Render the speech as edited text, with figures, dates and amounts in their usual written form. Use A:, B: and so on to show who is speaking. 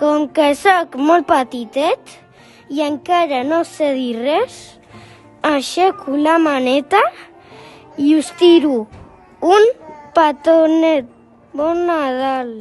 A: Com que sóc molt petitet i encara no sé dir res, aixeco la maneta i us tiro un petonet. Bon Nadal!